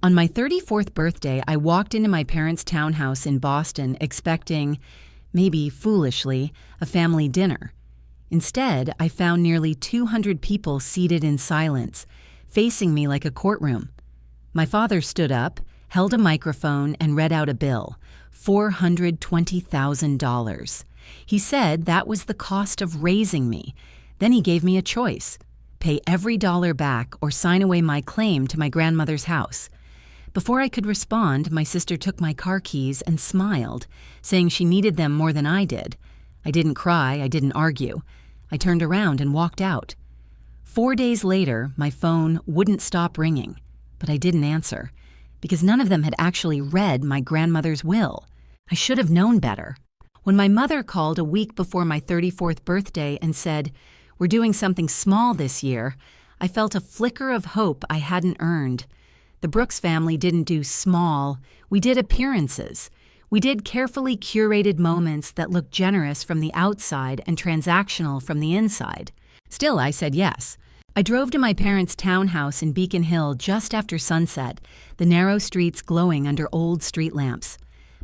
On my 34th birthday, I walked into my parents' townhouse in Boston expecting, maybe foolishly, a family dinner. Instead, I found nearly 200 people seated in silence, facing me like a courtroom. My father stood up, held a microphone, and read out a bill, $420,000. He said that was the cost of raising me. Then he gave me a choice: pay every dollar back or sign away my claim to my grandmother's house. Before I could respond, my sister took my car keys and smiled, saying she needed them more than I did. I didn't cry, I didn't argue. I turned around and walked out. 4 days later, my phone wouldn't stop ringing, but I didn't answer, because none of them had actually read my grandmother's will. I should have known better. When my mother called a week before my 34th birthday and said, "We're doing something small this year," I felt a flicker of hope I hadn't earned. The Brooks family didn't do small, we did appearances. We did carefully curated moments that looked generous from the outside and transactional from the inside. Still, I said yes. I drove to my parents' townhouse in Beacon Hill just after sunset, the narrow streets glowing under old street lamps.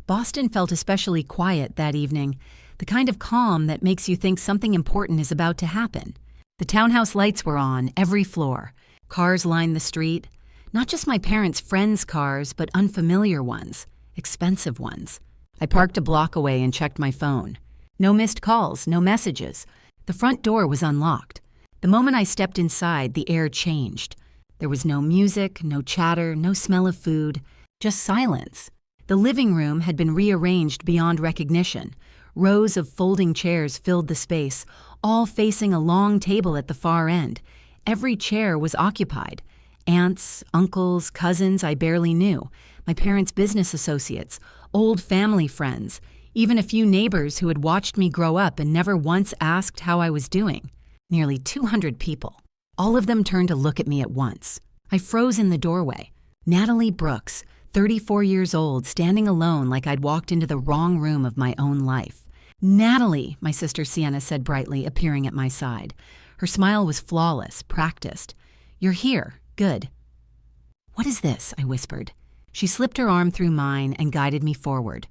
Boston felt especially quiet that evening, the kind of calm that makes you think something important is about to happen. The townhouse lights were on, every floor. Cars lined the street. Not just my parents' friends' cars, but unfamiliar ones, expensive ones. I parked a block away and checked my phone. No missed calls, no messages. The front door was unlocked. The moment I stepped inside, the air changed. There was no music, no chatter, no smell of food, just silence. The living room had been rearranged beyond recognition. Rows of folding chairs filled the space, all facing a long table at the far end. Every chair was occupied. Aunts, uncles, cousins I barely knew, my parents' business associates, old family friends, even a few neighbors who had watched me grow up and never once asked how I was doing. Nearly 200 people. All of them turned to look at me at once. I froze in the doorway. Natalie Brooks, 34 years old, standing alone like I'd walked into the wrong room of my own life. "Natalie," my sister Sienna said brightly, appearing at my side. Her smile was flawless, practiced. "You're here. Good." "What is this?" I whispered. She slipped her arm through mine and guided me forward.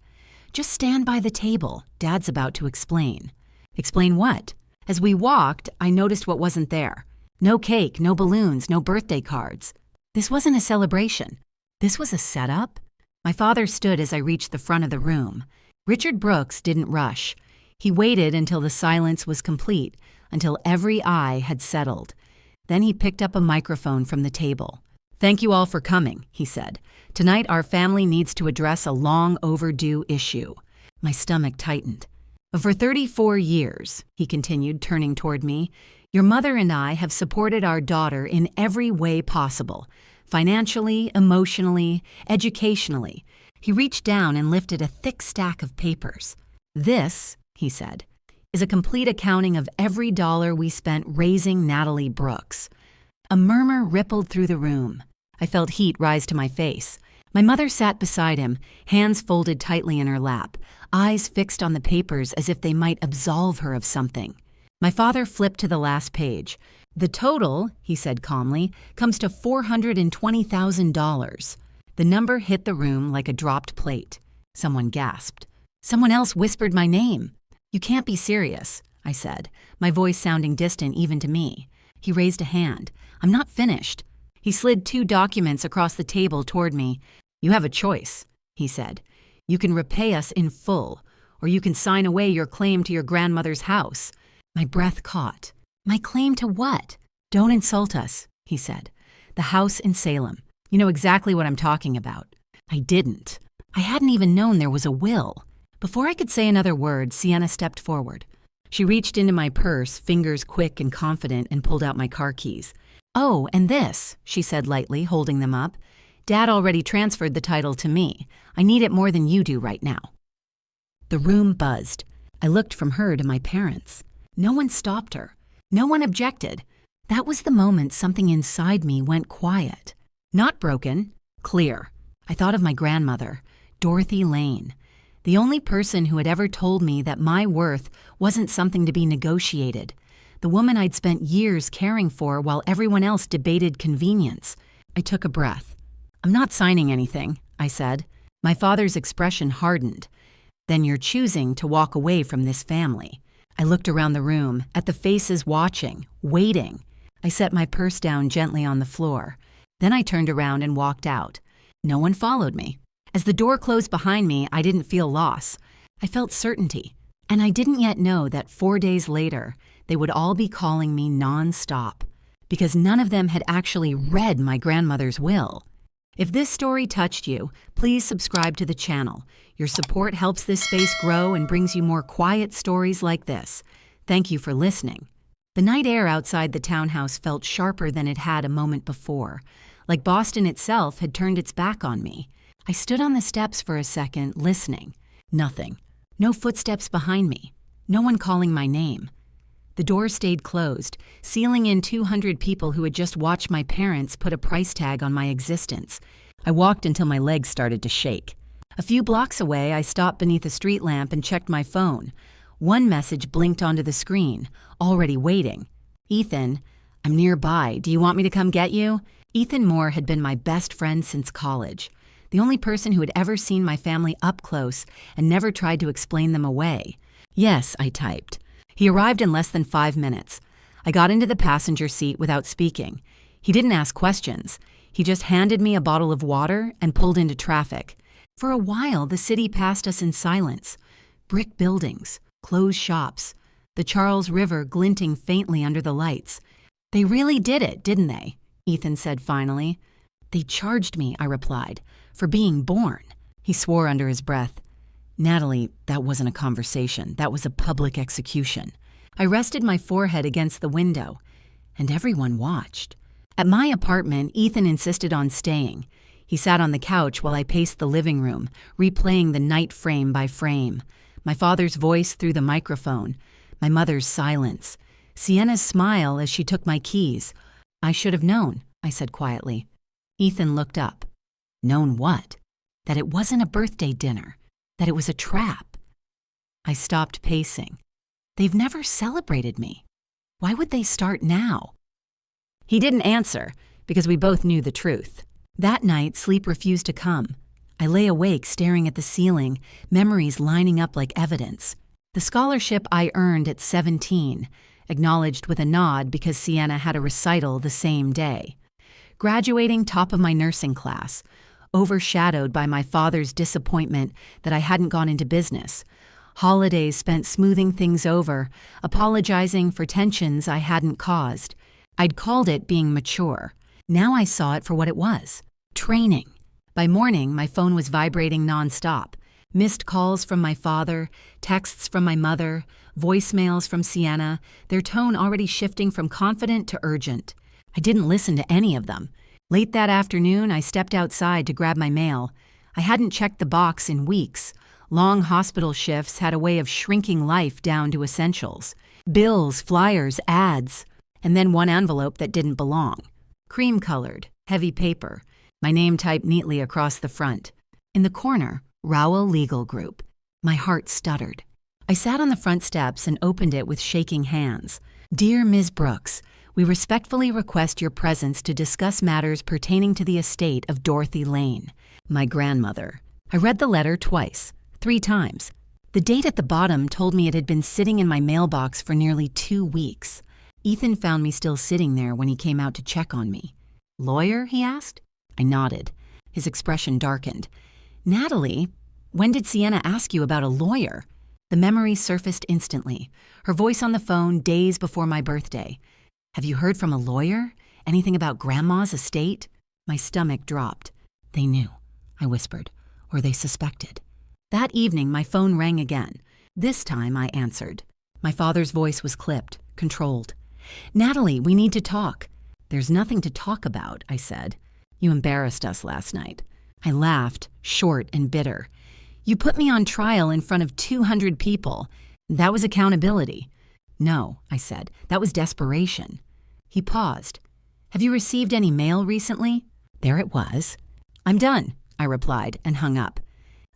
"Just stand by the table. Dad's about to explain." "Explain what?" As we walked, I noticed what wasn't there. No cake, no balloons, no birthday cards. This wasn't a celebration. This was a setup. My father stood as I reached the front of the room. Richard Brooks didn't rush. He waited until the silence was complete, until every eye had settled. Then he picked up a microphone from the table. "Thank you all for coming," he said. "Tonight our family needs to address a long overdue issue." My stomach tightened. "For 34 years," he continued, turning toward me, "your mother and I have supported our daughter in every way possible. Financially, emotionally, educationally." He reached down and lifted a thick stack of papers. "This," he said, "is a complete accounting of every dollar we spent raising Natalie Brooks." A murmur rippled through the room. I felt heat rise to my face. My mother sat beside him, hands folded tightly in her lap, eyes fixed on the papers as if they might absolve her of something. My father flipped to the last page. "The total," he said calmly, "comes to $420,000. The number hit the room like a dropped plate. Someone gasped. Someone else whispered my name. "You can't be serious," I said, my voice sounding distant even to me. He raised a hand. "I'm not finished." He slid 2 documents across the table toward me. "You have a choice," he said. "You can repay us in full, or you can sign away your claim to your grandmother's house." My breath caught. "My claim to what?" "Don't insult us," he said. "The house in Salem. You know exactly what I'm talking about." I didn't. I hadn't even known there was a will. Before I could say another word, Sienna stepped forward. She reached into my purse, fingers quick and confident, and pulled out my car keys. "Oh, and this," she said lightly, holding them up. "Dad already transferred the title to me. I need it more than you do right now." The room buzzed. I looked from her to my parents. No one stopped her. No one objected. That was the moment something inside me went quiet. Not broken, clear. I thought of my grandmother, Dorothy Lane, the only person who had ever told me that my worth wasn't something to be negotiated, the woman I'd spent years caring for while everyone else debated convenience. I took a breath. I'm not signing anything, I said. My father's expression hardened. Then you're choosing to walk away from this family. I looked around the room, at the faces watching, waiting. I set my purse down gently on the floor. Then I turned around and walked out. No one followed me. As the door closed behind me, I didn't feel loss. I felt certainty. And I didn't yet know that 4 days later, they would all be calling me non-stop, because none of them had actually read my grandmother's will. If this story touched you, please subscribe to the channel. Your support helps this space grow and brings you more quiet stories like this. Thank you for listening. The night air outside the townhouse felt sharper than it had a moment before, like Boston itself had turned its back on me. I stood on the steps for a second, listening. Nothing. No footsteps behind me. No one calling my name. The door stayed closed, sealing in 200 people who had just watched my parents put a price tag on my existence. I walked until my legs started to shake. A few blocks away, I stopped beneath a street lamp and checked my phone. One message blinked onto the screen, already waiting. Ethan, I'm nearby. Do you want me to come get you? Ethan Moore had been my best friend since college, the only person who had ever seen my family up close and never tried to explain them away. Yes, I typed. He arrived in less than 5 minutes. I got into the passenger seat without speaking. He didn't ask questions. He just handed me a bottle of water and pulled into traffic. For a while, the city passed us in silence. Brick buildings, closed shops, the Charles River glinting faintly under the lights. They really did it, didn't they? Ethan said finally. They charged me, I replied, for being born. He swore under his breath. Natalie, that wasn't a conversation. That was a public execution. I rested my forehead against the window, and everyone watched. At my apartment, Ethan insisted on staying. He sat on the couch while I paced the living room, replaying the night frame by frame. My father's voice through the microphone, my mother's silence, Sienna's smile as she took my keys. I should have known, I said quietly. Ethan looked up. Known what? That it wasn't a birthday dinner. That it was a trap. I stopped pacing. They've never celebrated me. Why would they start now? He didn't answer, because we both knew the truth. That night, sleep refused to come. I lay awake staring at the ceiling, memories lining up like evidence. The scholarship I earned at 17, acknowledged with a nod because Sienna had a recital the same day. Graduating top of my nursing class, overshadowed by my father's disappointment that I hadn't gone into business. Holidays spent smoothing things over, apologizing for tensions I hadn't caused. I'd called it being mature. Now I saw it for what it was. Training. By morning, my phone was vibrating nonstop. Missed calls from my father, texts from my mother, voicemails from Sienna, their tone already shifting from confident to urgent. I didn't listen to any of them. Late that afternoon, I stepped outside to grab my mail. I hadn't checked the box in weeks. Long hospital shifts had a way of shrinking life down to essentials. Bills, flyers, ads, and then one envelope that didn't belong. Cream-colored, heavy paper, my name typed neatly across the front. In the corner, Rowell Legal Group. My heart stuttered. I sat on the front steps and opened it with shaking hands. Dear Ms. Brooks, we respectfully request your presence to discuss matters pertaining to the estate of Dorothy Lane, my grandmother. I read the letter twice, 3 times. The date at the bottom told me it had been sitting in my mailbox for nearly 2 weeks. Ethan found me still sitting there when he came out to check on me. Lawyer, he asked? I nodded. His expression darkened. Natalie, when did Sienna ask you about a lawyer? The memory surfaced instantly, her voice on the phone days before my birthday. Have you heard from a lawyer? Anything about Grandma's estate? My stomach dropped. They knew, I whispered, or they suspected. That evening, my phone rang again. This time, I answered. My father's voice was clipped, controlled. Natalie, we need to talk. There's nothing to talk about, I said. You embarrassed us last night. I laughed, short and bitter. You put me on trial in front of 200 people. That was accountability. No, I said, that was desperation. He paused. Have you received any mail recently? There it was. I'm done, I replied and hung up.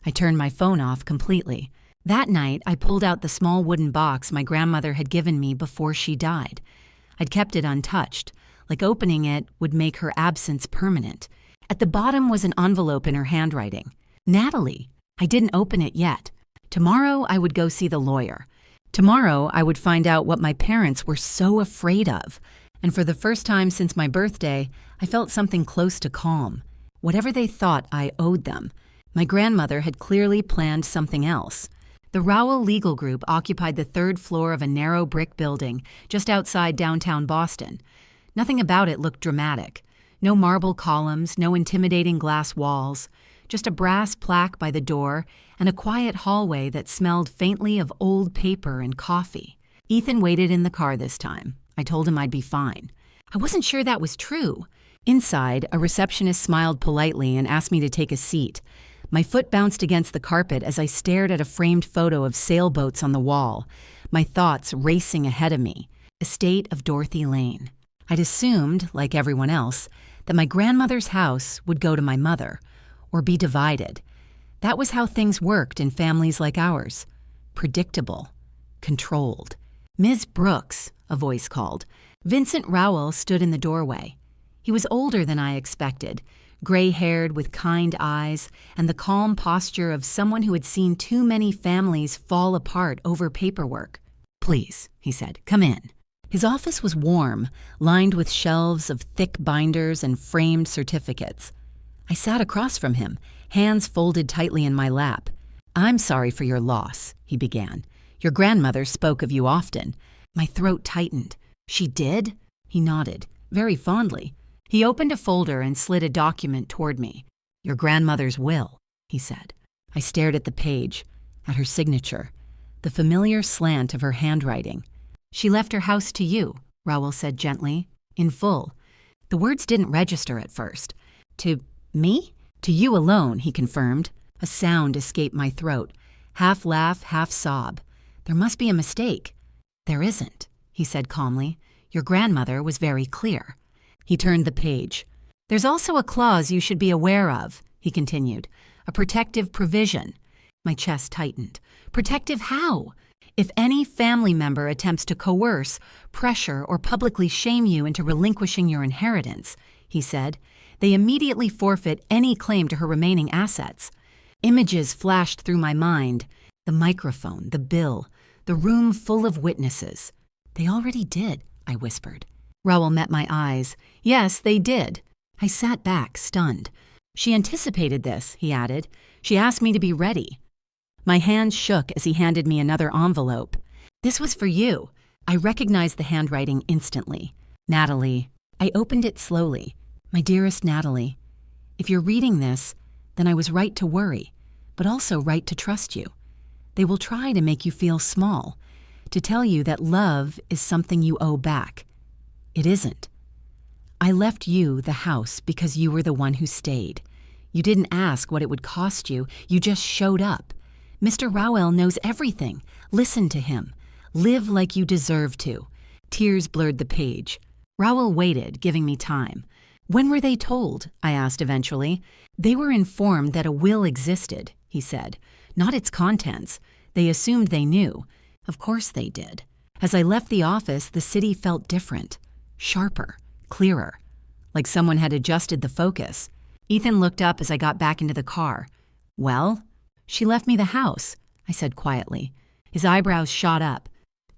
I turned my phone off completely. That night, I pulled out the small wooden box my grandmother had given me before she died. I'd kept it untouched, like opening it would make her absence permanent. At the bottom was an envelope in her handwriting. Natalie. I didn't open it yet. Tomorrow I would go see the lawyer. Tomorrow I would find out what my parents were so afraid of. And for the first time since my birthday, I felt something close to calm. Whatever they thought I owed them, my grandmother had clearly planned something else. The Rowell Legal Group occupied the third floor of a narrow brick building just outside downtown Boston. Nothing about it looked dramatic. No marble columns, no intimidating glass walls, just a brass plaque by the door and a quiet hallway that smelled faintly of old paper and coffee. Ethan waited in the car this time. I told him I'd be fine. I wasn't sure that was true. Inside, a receptionist smiled politely and asked me to take a seat. My foot bounced against the carpet as I stared at a framed photo of sailboats on the wall, my thoughts racing ahead of me. Estate of Dorothy Lane. I'd assumed, like everyone else, that my grandmother's house would go to my mother, or be divided. That was how things worked in families like ours. Predictable. Controlled. "Ms. Brooks," a voice called. Vincent Rowell stood in the doorway. He was older than I expected, gray-haired with kind eyes and the calm posture of someone who had seen too many families fall apart over paperwork. "Please," he said, "come in." His office was warm, lined with shelves of thick binders and framed certificates. I sat across from him, hands folded tightly in my lap. "I'm sorry for your loss," he began. "Your grandmother spoke of you often." My throat tightened. "She did?" He nodded, very fondly. He opened a folder and slid a document toward me. "Your grandmother's will," he said. I stared at the page, at her signature, the familiar slant of her handwriting. "She left her house to you," Rowell said gently, "in full." The words didn't register at first. "To me?" "To you alone," he confirmed. A sound escaped my throat, half laugh, half sob. "There must be a mistake." "There isn't," he said calmly. "Your grandmother was very clear." He turned the page. "There's also a clause you should be aware of," he continued. "A protective provision." My chest tightened. "Protective how?" "If any family member attempts to coerce, pressure, or publicly shame you into relinquishing your inheritance," he said, "they immediately forfeit any claim to her remaining assets." Images flashed through my mind. The microphone, the bill, the room full of witnesses. "They already did," I whispered. Rowell met my eyes. "Yes, they did." I sat back, stunned. "She anticipated this," he added. "She asked me to be ready." My hands shook as he handed me another envelope. "This was for you." I recognized the handwriting instantly. "Natalie." I opened it slowly. "My dearest Natalie, if you're reading this, then I was right to worry, but also right to trust you. They will try to make you feel small, to tell you that love is something you owe back. It isn't. I left you the house because you were the one who stayed. You didn't ask what it would cost you. You just showed up. Mr. Rowell knows everything. Listen to him. Live like you deserve to." Tears blurred the page. Rowell waited, giving me time. "When were they told?" I asked eventually. "They were informed that a will existed," he said. "Not its contents. They assumed they knew. Of course they did." As I left the office, the city felt different. Sharper, clearer, like someone had adjusted the focus. Ethan looked up as I got back into the car. "Well?" "She left me the house," I said quietly. His eyebrows shot up.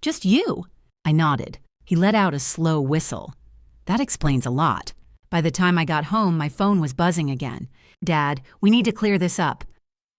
"Just you?" I nodded. He let out a slow whistle. "That explains a lot." By the time I got home, my phone was buzzing again. "Dad, we need to clear this up."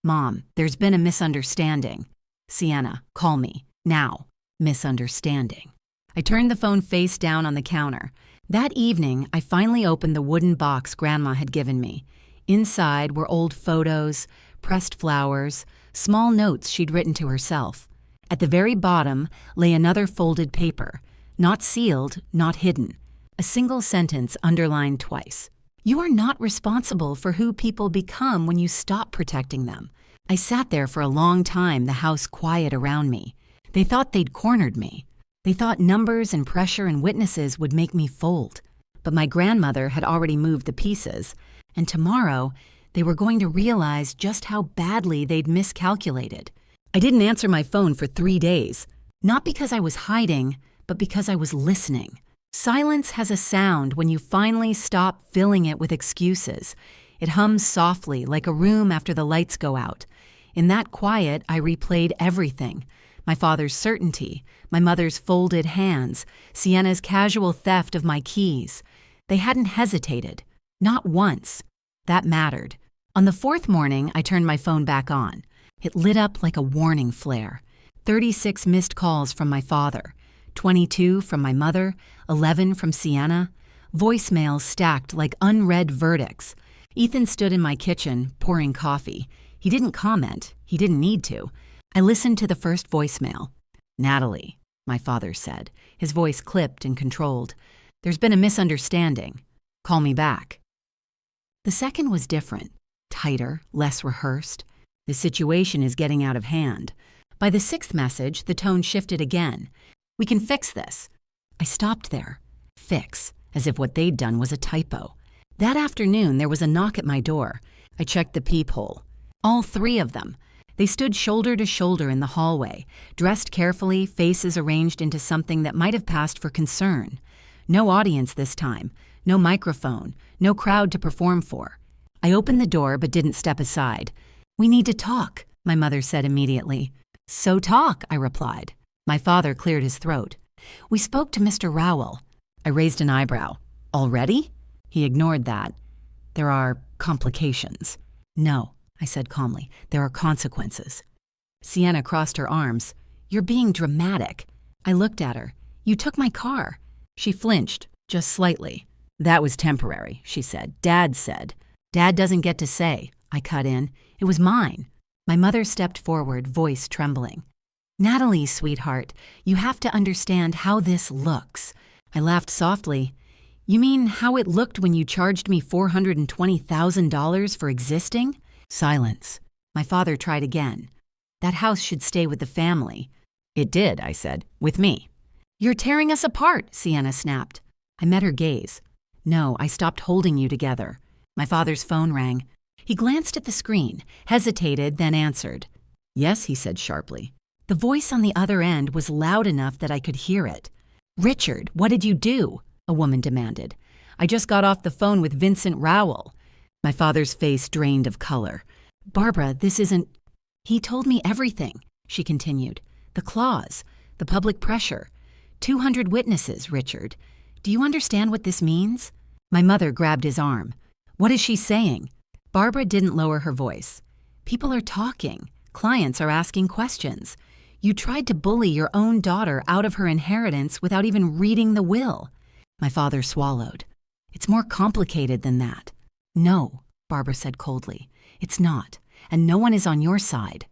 "Mom, there's been a misunderstanding." "Sienna, call me. Now." Misunderstanding. I turned the phone face down on the counter. That evening, I finally opened the wooden box Grandma had given me. Inside were old photos, pressed flowers, small notes she'd written to herself. At the very bottom lay another folded paper, not sealed, not hidden. A single sentence underlined twice. "You are not responsible for who people become when you stop protecting them." I sat there for a long time, the house quiet around me. They thought they'd cornered me. They thought numbers and pressure and witnesses would make me fold. But my grandmother had already moved the pieces, and tomorrow they were going to realize just how badly they'd miscalculated. I didn't answer my phone for 3 days, not because I was hiding, but because I was listening. Silence has a sound when you finally stop filling it with excuses. It hums softly, like a room after the lights go out. In that quiet, I replayed everything. My father's certainty, my mother's folded hands, Sienna's casual theft of my keys. They hadn't hesitated. Not once. That mattered. On the fourth morning, I turned my phone back on. It lit up like a warning flare. 36 missed calls from my father, 22 from my mother, 11 from Sienna. Voicemails stacked like unread verdicts. Ethan stood in my kitchen, pouring coffee. He didn't comment. He didn't need to. I listened to the first voicemail. "Natalie," my father said, his voice clipped and controlled. "There's been a misunderstanding. Call me back." The second was different, tighter, less rehearsed. "The situation is getting out of hand." By the sixth message, the tone shifted again. "We can fix this." I stopped there. Fix, as if what they'd done was a typo. That afternoon, there was a knock at my door. I checked the peephole. All three of them. They stood shoulder to shoulder in the hallway, dressed carefully, faces arranged into something that might have passed for concern. No audience this time, no microphone, no crowd to perform for. I opened the door but didn't step aside. "We need to talk," my mother said immediately. "So talk," I replied. My father cleared his throat. "We spoke to Mr. Rowell." I raised an eyebrow. "Already?" He ignored that. "There are complications." "No," I said calmly. "There are consequences." Sienna crossed her arms. "You're being dramatic." I looked at her. "You took my car." She flinched, just slightly. "That was temporary," she said. "Dad said." "Dad doesn't get to say," I cut in. "It was mine." My mother stepped forward, voice trembling. "Natalie, sweetheart, you have to understand how this looks." I laughed softly. "You mean how it looked when you charged me $420,000 for existing?" Silence. My father tried again. "That house should stay with the family." "It did," I said. "With me." "You're tearing us apart," Sienna snapped. I met her gaze. "No, I stopped holding you together." My father's phone rang. He glanced at the screen, hesitated, then answered. "Yes," he said sharply. The voice on the other end was loud enough that I could hear it. "Richard, what did you do?" a woman demanded. "I just got off the phone with Vincent Rowell." My father's face drained of color. "Barbara, this isn't—" "He told me everything," she continued. "The clause, the public pressure. 200 witnesses, Richard. Do you understand what this means?" My mother grabbed his arm. "What is she saying?" Barbara didn't lower her voice. "People are talking. Clients are asking questions. You tried to bully your own daughter out of her inheritance without even reading the will." My father swallowed. "It's more complicated than that." "No," Barbara said coldly. "It's not, and no one is on your side."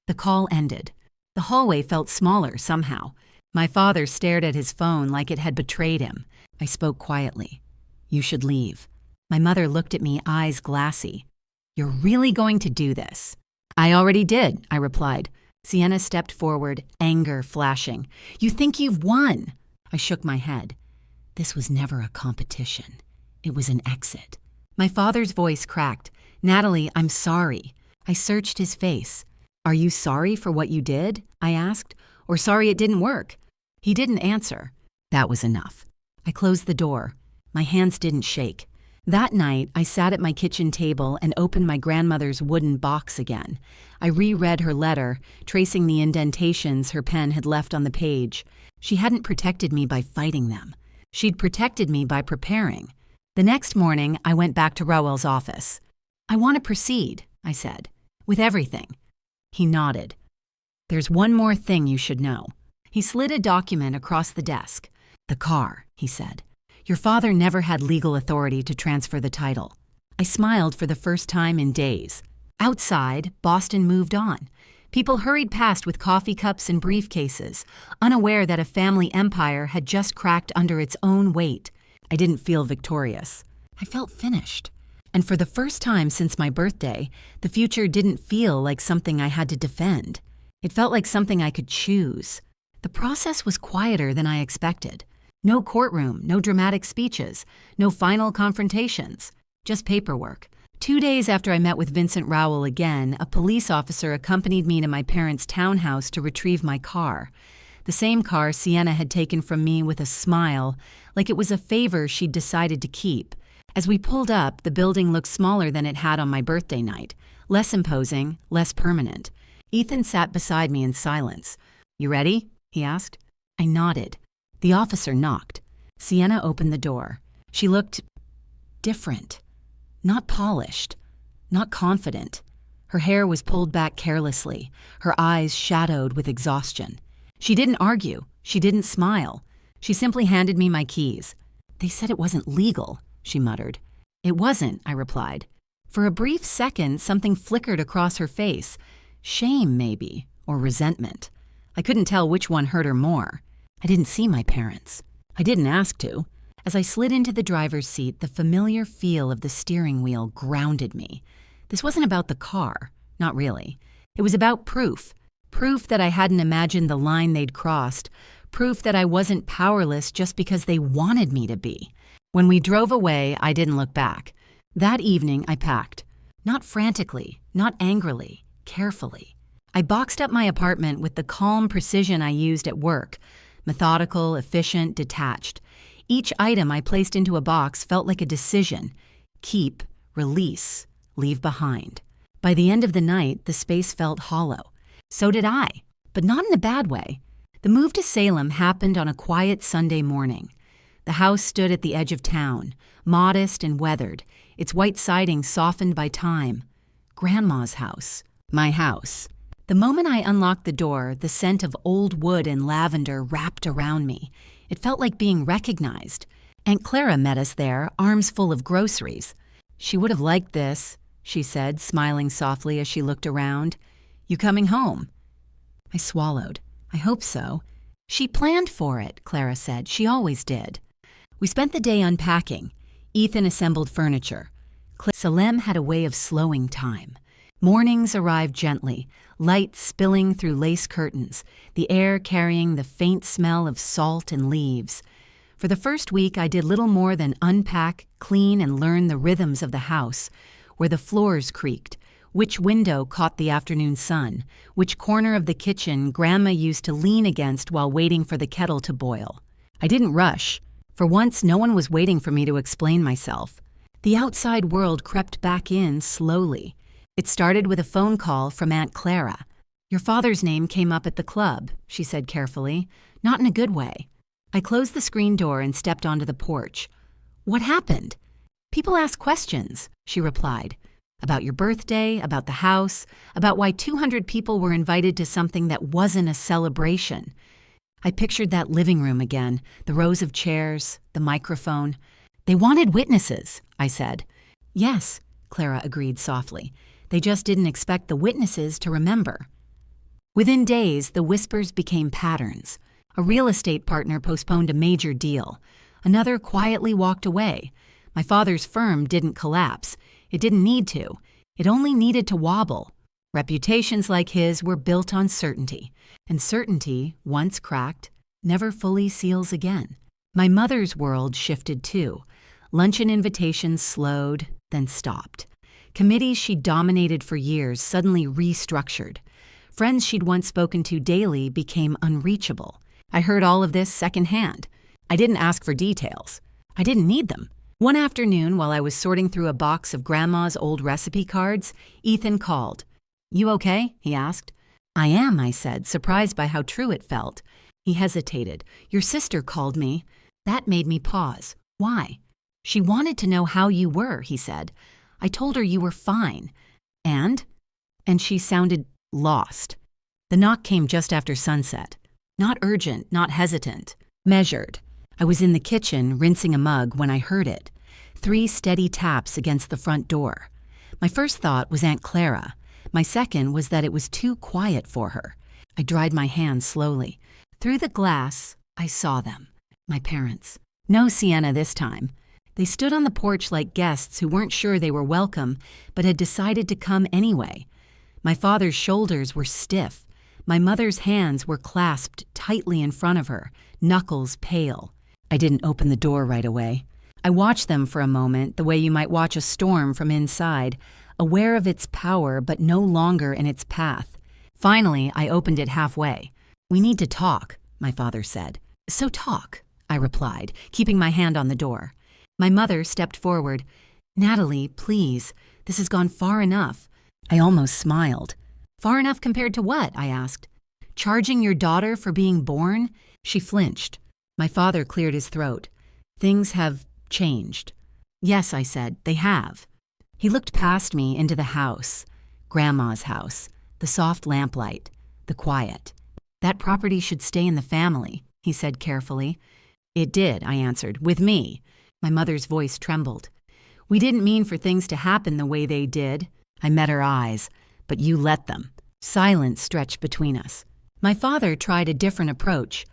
The call ended. The hallway felt smaller somehow. My father stared at his phone like it had betrayed him. I spoke quietly. "You should leave." My mother looked at me, eyes glassy. "You're really going to do this?" "I already did," I replied. Sienna stepped forward, anger flashing. "You think you've won?" I shook my head. This was never a competition. It was an exit. My father's voice cracked. "Natalie, I'm sorry." I searched his face. "Are you sorry for what you did?" I asked. "Or sorry it didn't work?" He didn't answer. That was enough. I closed the door. My hands didn't shake. That night, I sat at my kitchen table and opened my grandmother's wooden box again. I reread her letter, tracing the indentations her pen had left on the page. She hadn't protected me by fighting them. She'd protected me by preparing. The next morning, I went back to Rowell's office. "I want to proceed," I said, "with everything." He nodded. "There's one more thing you should know." He slid a document across the desk. "The car," he said. "Your father never had legal authority to transfer the title." I smiled for the first time in days. Outside, Boston moved on. People hurried past with coffee cups and briefcases, unaware that a family empire had just cracked under its own weight. I didn't feel victorious. I felt finished. And for the first time since my birthday, the future didn't feel like something I had to defend. It felt like something I could choose. The process was quieter than I expected. No courtroom, no dramatic speeches, no final confrontations, just paperwork. 2 days after I met with Vincent Rowell again, a police officer accompanied me to my parents' townhouse to retrieve my car. The same car Sienna had taken from me with a smile, like it was a favor she'd decided to keep. As we pulled up, the building looked smaller than it had on my birthday night, less imposing, less permanent. Ethan sat beside me in silence. "You ready?" he asked. I nodded. The officer knocked. Sienna opened the door. She looked different. Not polished. Not confident. Her hair was pulled back carelessly, her eyes shadowed with exhaustion. She didn't argue. She didn't smile. She simply handed me my keys. "They said it wasn't legal," she muttered. "It wasn't," I replied. For a brief second, something flickered across her face. Shame, maybe, or resentment. I couldn't tell which one hurt her more. I didn't see my parents. I didn't ask to. As I slid into the driver's seat, the familiar feel of the steering wheel grounded me. This wasn't about the car. Not really. It was about proof. Proof that I hadn't imagined the line they'd crossed. Proof that I wasn't powerless just because they wanted me to be. When we drove away, I didn't look back. That evening, I packed. Not frantically, not angrily, carefully. I boxed up my apartment with the calm precision I used at work. Methodical, efficient, detached. Each item I placed into a box felt like a decision. Keep, release, leave behind. By the end of the night, the space felt hollow. So did I, but not in a bad way. The move to Salem happened on a quiet Sunday morning. The house stood at the edge of town, modest and weathered, its white siding softened by time. Grandma's house. My house. The moment I unlocked the door, the scent of old wood and lavender wrapped around me. It felt like being recognized. Aunt Clara met us there, arms full of groceries. "She would have liked this," she said, smiling softly as she looked around. "You coming home?" I swallowed. I hope so. "She planned for it," Clara said. "She always did." We spent the day unpacking. Ethan assembled furniture. Salem had a way of slowing time. Mornings arrived gently, light spilling through lace curtains, the air carrying the faint smell of salt and leaves. For the first week, I did little more than unpack, clean, and learn the rhythms of the house, where the floors creaked, which window caught the afternoon sun, which corner of the kitchen Grandma used to lean against while waiting for the kettle to boil. I didn't rush. For once, no one was waiting for me to explain myself. The outside world crept back in slowly. It started with a phone call from Aunt Clara. "Your father's name came up at the club," she said carefully, not in a good way. I closed the screen door and stepped onto the porch. "What happened?" "People ask questions," she replied. "About your birthday, about the house, about why 200 people were invited to something that wasn't a celebration." I pictured that living room again, the rows of chairs, the microphone. "They wanted witnesses," I said. "Yes," Clara agreed softly. "They just didn't expect the witnesses to remember." Within days, the whispers became patterns. A real estate partner postponed a major deal. Another quietly walked away. My father's firm didn't collapse. It didn't need to. It only needed to wobble. Reputations like his were built on certainty. And certainty, once cracked, never fully seals again. My mother's world shifted too. Luncheon invitations slowed, then stopped. Committees she'd dominated for years suddenly restructured. Friends she'd once spoken to daily became unreachable. I heard all of this secondhand. I didn't ask for details. I didn't need them. One afternoon, while I was sorting through a box of Grandma's old recipe cards, Ethan called. "You okay?" he asked. "I am," I said, surprised by how true it felt. He hesitated. "Your sister called me." That made me pause. "Why?" "She wanted to know how you were," he said. "I told her you were fine." And she sounded lost. The knock came just after sunset. Not urgent, not hesitant. Measured. I was in the kitchen, rinsing a mug, when I heard it. 3 steady taps against the front door. My first thought was Aunt Clara. My second was that it was too quiet for her. I dried my hands slowly. Through the glass, I saw them. My parents. No Sienna this time. They stood on the porch like guests who weren't sure they were welcome, but had decided to come anyway. My father's shoulders were stiff. My mother's hands were clasped tightly in front of her, knuckles pale. I didn't open the door right away. I watched them for a moment, the way you might watch a storm from inside, aware of its power but no longer in its path. Finally, I opened it halfway. "We need to talk," my father said. "So talk," I replied, keeping my hand on the door. My mother stepped forward. "Natalie, please, this has gone far enough." I almost smiled. "Far enough compared to what?" I asked. "Charging your daughter for being born?" She flinched. My father cleared his throat. "Things have changed." "Yes," I said, "they have." He looked past me into the house. Grandma's house. The soft lamplight. The quiet. "That property should stay in the family," he said carefully. "It did," I answered, "with me." My mother's voice trembled. "We didn't mean for things to happen the way they did." I met her eyes. "But you let them." Silence stretched between us. My father tried a different approach.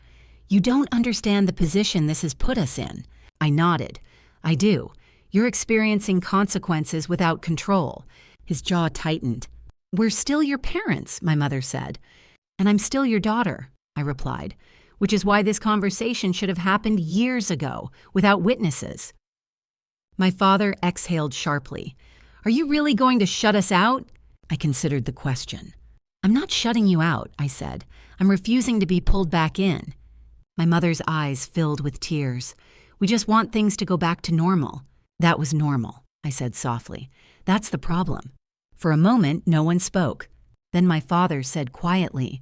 "You don't understand the position this has put us in." I nodded. "I do. You're experiencing consequences without control." His jaw tightened. "We're still your parents," my mother said. "And I'm still your daughter," I replied, "which is why this conversation should have happened years ago, without witnesses." My father exhaled sharply. "Are you really going to shut us out?" I considered the question. "I'm not shutting you out," I said. "I'm refusing to be pulled back in." My mother's eyes filled with tears. "We just want things to go back to normal." "That was normal," I said softly. "That's the problem." For a moment, no one spoke. Then my father said quietly,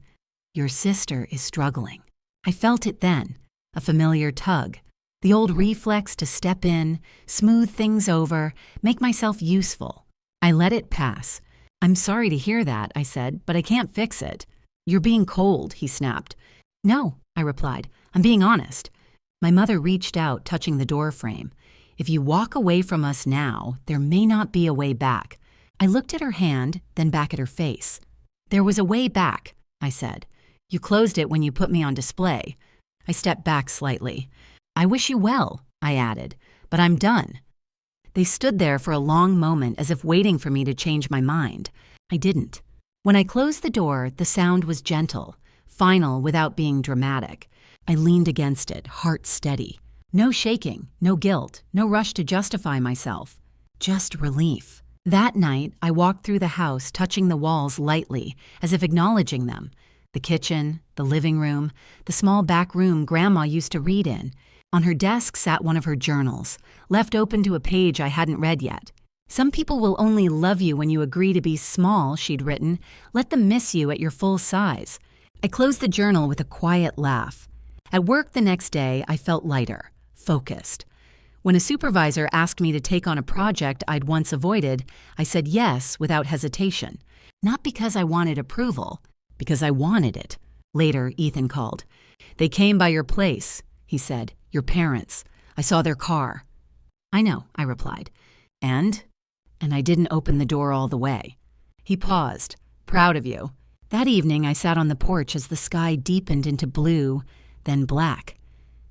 "Your sister is struggling." I felt it then, a familiar tug, the old reflex to step in, smooth things over, make myself useful. I let it pass. "I'm sorry to hear that," I said, "but I can't fix it." "You're being cold," he snapped. "No," I replied, "I'm being honest." My mother reached out, touching the door frame. "If you walk away from us now, there may not be a way back." I looked at her hand, then back at her face. "There was a way back," I said. "You closed it when you put me on display." I stepped back slightly. "I wish you well," I added, "but I'm done." They stood there for a long moment as if waiting for me to change my mind. I didn't. When I closed the door, the sound was gentle, final without being dramatic. I leaned against it, heart steady. No shaking, no guilt, no rush to justify myself. Just relief. That night, I walked through the house, touching the walls lightly, as if acknowledging them. The kitchen, the living room, the small back room Grandma used to read in. On her desk sat one of her journals, left open to a page I hadn't read yet. "Some people will only love you when you agree to be small," she'd written. "Let them miss you at your full size." I closed the journal with a quiet laugh. At work the next day, I felt lighter, focused. When a supervisor asked me to take on a project I'd once avoided, I said yes without hesitation. Not because I wanted approval, because I wanted it. Later, Ethan called. "They came by your place," he said. "Your parents. I saw their car." "I know," I replied. And I didn't open the door all the way." He paused. "Proud of you." That evening, I sat on the porch as the sky deepened into blue, then black.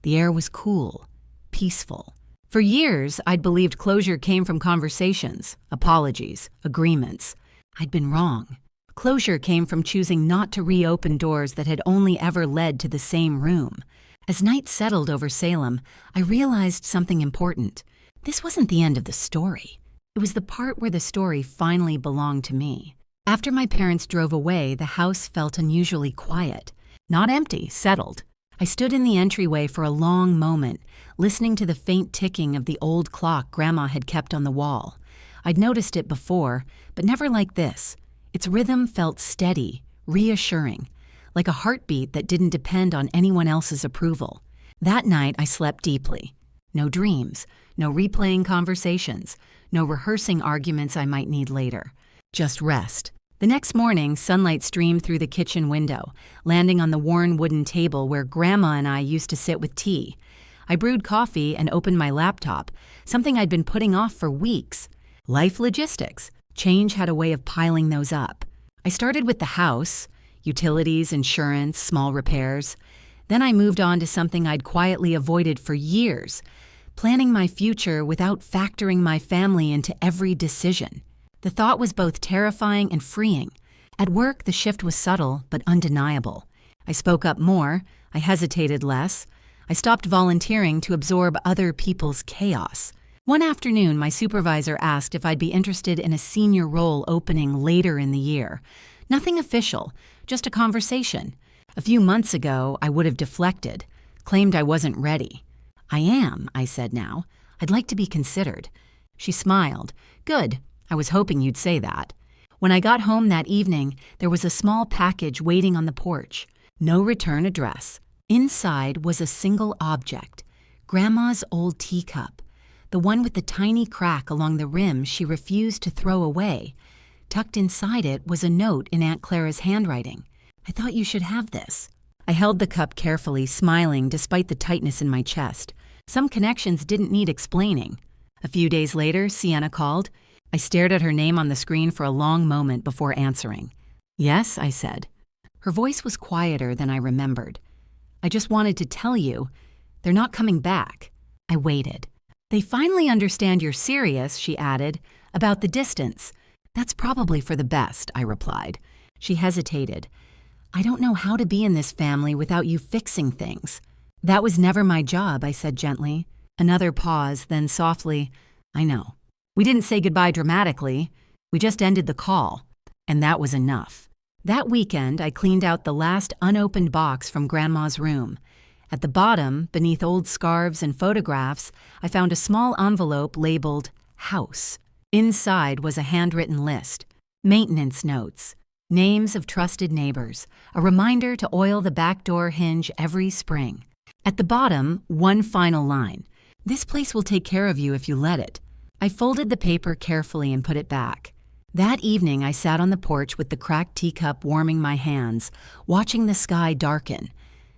The air was cool, peaceful. For years, I'd believed closure came from conversations, apologies, agreements. I'd been wrong. Closure came from choosing not to reopen doors that had only ever led to the same room. As night settled over Salem, I realized something important. This wasn't the end of the story. It was the part where the story finally belonged to me. After my parents drove away, the house felt unusually quiet. Not empty, settled. I stood in the entryway for a long moment, listening to the faint ticking of the old clock Grandma had kept on the wall. I'd noticed it before, but never like this. Its rhythm felt steady, reassuring, like a heartbeat that didn't depend on anyone else's approval. That night, I slept deeply. No dreams, no replaying conversations, no rehearsing arguments I might need later. Just rest. The next morning, sunlight streamed through the kitchen window, landing on the worn wooden table where Grandma and I used to sit with tea. I brewed coffee and opened my laptop, something I'd been putting off for weeks. Life logistics. Change had a way of piling those up. I started with the house, utilities, insurance, small repairs. Then I moved on to something I'd quietly avoided for years, planning my future without factoring my family into every decision. The thought was both terrifying and freeing. At work, the shift was subtle but undeniable. I spoke up more. I hesitated less. I stopped volunteering to absorb other people's chaos. One afternoon, my supervisor asked if I'd be interested in a senior role opening later in the year. Nothing official, just a conversation. A few months ago, I would have deflected, claimed I wasn't ready. "I am," I said now. I'd like to be considered." She smiled. "Good. I was hoping you'd say that." When I got home that evening, there was a small package waiting on the porch. No return address. Inside was a single object. Grandma's old teacup. The one with the tiny crack along the rim she refused to throw away. Tucked inside it was a note in Aunt Clara's handwriting. "I thought you should have this." I held the cup carefully, smiling despite the tightness in my chest. Some connections didn't need explaining. A few days later, Sienna called. I stared at her name on the screen for a long moment before answering. "Yes," I said. Her voice was quieter than I remembered. "I just wanted to tell you, they're not coming back." I waited. "They finally understand you're serious," she added, "about the distance." "That's probably for the best," I replied. She hesitated. "I don't know how to be in this family without you fixing things." "That was never my job," I said gently. Another pause, then softly, "I know." We didn't say goodbye dramatically. We just ended the call. And that was enough. That weekend, I cleaned out the last unopened box from Grandma's room. At the bottom, beneath old scarves and photographs, I found a small envelope labeled House. Inside was a handwritten list. Maintenance notes. Names of trusted neighbors. A reminder to oil the back door hinge every spring. At the bottom, one final line. "This place will take care of you if you let it." I folded the paper carefully and put it back. That evening, I sat on the porch with the cracked teacup warming my hands, watching the sky darken.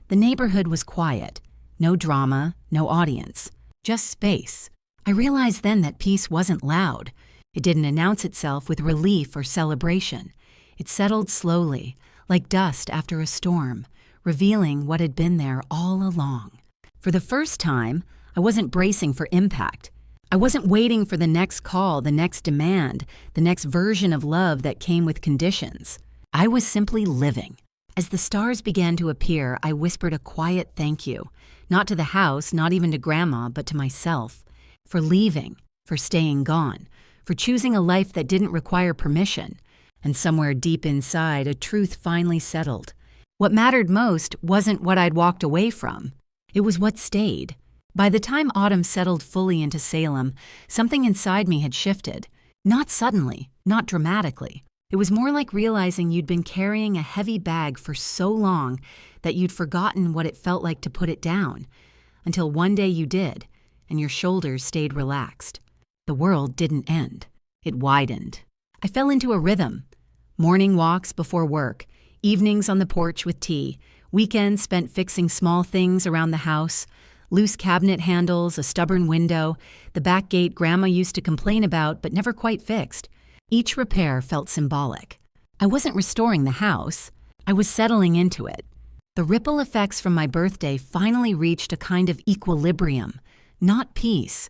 The neighborhood was quiet. No drama, no audience. Just space. I realized then that peace wasn't loud. It didn't announce itself with relief or celebration. It settled slowly, like dust after a storm, revealing what had been there all along. For the first time, I wasn't bracing for impact. I wasn't waiting for the next call, the next demand, the next version of love that came with conditions. I was simply living. As the stars began to appear, I whispered a quiet thank you, not to the house, not even to Grandma, but to myself, for leaving, for staying gone, for choosing a life that didn't require permission. And somewhere deep inside, a truth finally settled. What mattered most wasn't what I'd walked away from. It was what stayed. By the time autumn settled fully into Salem, something inside me had shifted. Not suddenly, not dramatically. It was more like realizing you'd been carrying a heavy bag for so long that you'd forgotten what it felt like to put it down, until one day you did, and your shoulders stayed relaxed. The world didn't end. It widened. I fell into a rhythm. Morning walks before work, evenings on the porch with tea, weekends spent fixing small things around the house, loose cabinet handles, a stubborn window, the back gate Grandma used to complain about but never quite fixed. Each repair felt symbolic. I wasn't restoring the house. I was settling into it. The ripple effects from my birthday finally reached a kind of equilibrium, not peace,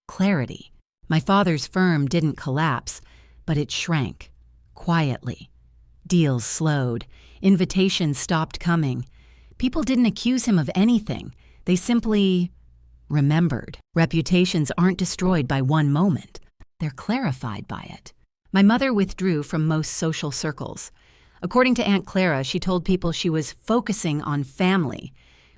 clarity. My father's firm didn't collapse, but it shrank, quietly. Deals slowed. Invitations stopped coming. People didn't accuse him of anything. They simply remembered. Reputations aren't destroyed by one moment. They're clarified by it. My mother withdrew from most social circles. According to Aunt Clara, she told people she was focusing on family.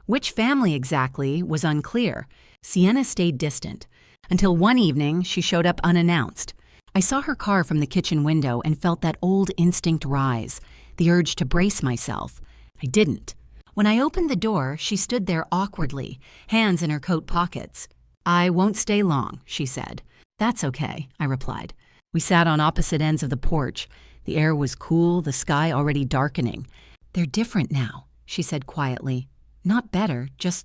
Which family exactly was unclear. Sienna stayed distant, until one evening she showed up unannounced. I saw her car from the kitchen window and felt that old instinct rise, the urge to brace myself. I didn't. When I opened the door, she stood there awkwardly, hands in her coat pockets. "I won't stay long," she said. "That's okay," I replied. We sat on opposite ends of the porch. The air was cool, the sky already darkening. "They're different now," she said quietly. "Not better, just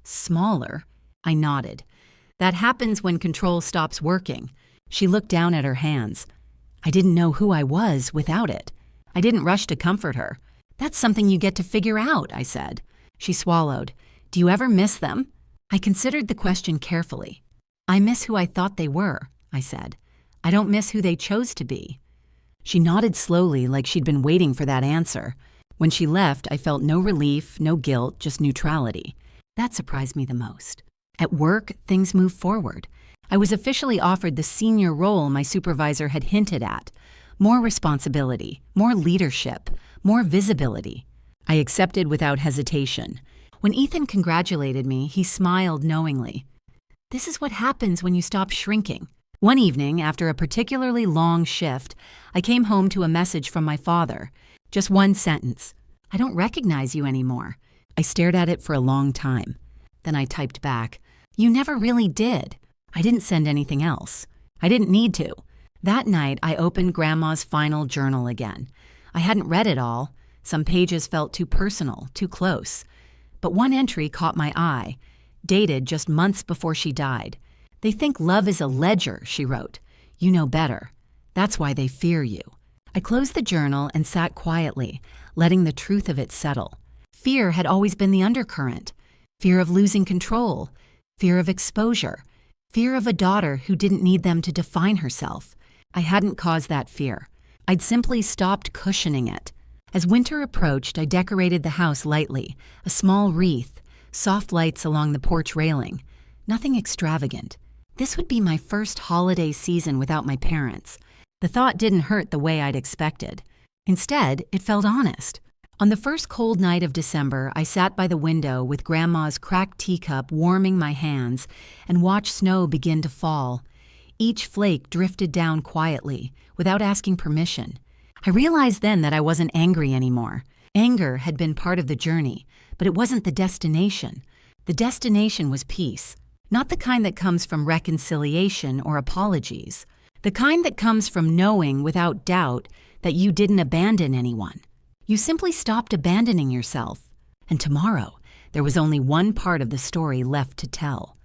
smaller." I nodded. "That happens when control stops working." She looked down at her hands. I didn't know who I was without it. I didn't rush to comfort her. "That's something you get to figure out," I said. She swallowed. "Do you ever miss them?" I considered the question carefully. "I miss who I thought they were," I said. "I don't miss who they chose to be." She nodded slowly, like she'd been waiting for that answer. When she left, I felt no relief, no guilt, just neutrality. That surprised me the most. At work, things moved forward. I was officially offered the senior role my supervisor had hinted at. More responsibility, more leadership, more visibility. I accepted without hesitation. When Ethan congratulated me, he smiled knowingly. This is what happens when you stop shrinking. One evening, after a particularly long shift, I came home to a message from my father. Just one sentence. "I don't recognize you anymore." I stared at it for a long time. Then I typed back, "You never really did." I didn't send anything else. I didn't need to. That night, I opened Grandma's final journal again. I hadn't read it all. Some pages felt too personal, too close. But one entry caught my eye, dated just months before she died. "They think love is a ledger," she wrote. "You know better. That's why they fear you." I closed the journal and sat quietly, letting the truth of it settle. Fear had always been the undercurrent. Fear of losing control, fear of exposure, fear of a daughter who didn't need them to define herself. I hadn't caused that fear. I'd simply stopped cushioning it. As winter approached, I decorated the house lightly, a small wreath, soft lights along the porch railing. Nothing extravagant. This would be my first holiday season without my parents. The thought didn't hurt the way I'd expected. Instead, it felt honest. On the first cold night of December, I sat by the window with Grandma's cracked teacup warming my hands and watched snow begin to fall. Each flake drifted down quietly, without asking permission. I realized then that I wasn't angry anymore. Anger had been part of the journey, but it wasn't the destination. The destination was peace. Not the kind that comes from reconciliation or apologies. The kind that comes from knowing without doubt that you didn't abandon anyone. You simply stopped abandoning yourself. And tomorrow, there was only one part of the story left to tell.